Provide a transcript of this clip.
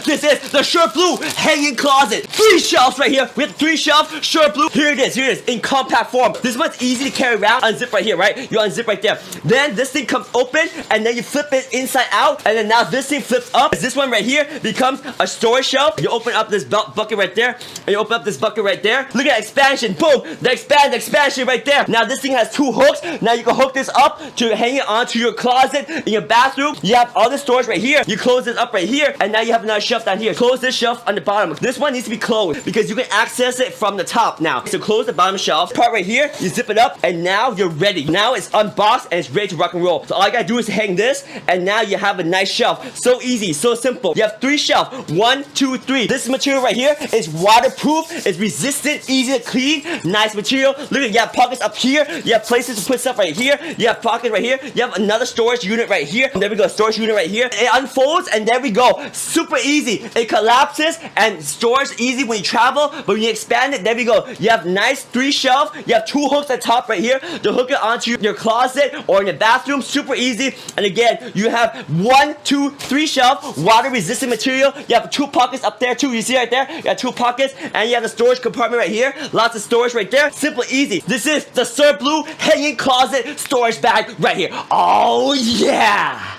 This is the SURBLUE hanging closet. 3 shelves right here. We have 3 shelves. SURBLUE. Here it is. In compact form. This one's easy to carry around. Unzip right here, right? You unzip right there. Then this thing comes open, and then you flip it inside out, and then now this thing flips up. This one right here becomes a storage shelf. You open up this bucket right there, and you open up this bucket right there. Look at expansion. Boom. The expansion right there. Now this thing has 2 hooks. Now you can hook this up to hang it onto your closet in your bathroom. You have all the storage right here. You close this up right here, and now you have another shelf down here. Close this shelf on the bottom. This one needs to be closed because you can access it from the top now. So close the bottom shelf. Part right here, you zip it up, and now you're ready. Now it's unboxed and it's ready to rock and roll. So all I gotta do is hang this, and now you have a nice shelf. So easy, so simple. You have 3 shelves. 1, 2, 3. This material right here is waterproof. It's resistant, easy to clean. Nice material. Look at, you have pockets up here. You have places to put stuff right here. You have pockets right here. You have another storage unit right here. And there we go, storage unit right here. It unfolds, and there we go. Super easy. It collapses and stores easy when you travel. But when you expand it, there we go. You have nice 3 shelves. You have 2 hooks at the top right here to hook it onto your closet or in the bathroom. Super easy. And again, you have 1, 2, 3 shelf, water resistant material. You have 2 pockets up there too. You see right there? You have 2 pockets, and you have the storage compartment right here. Lots of storage right there. Simple, easy. This is the SURBLUE hanging closet storage bag right here. Oh yeah!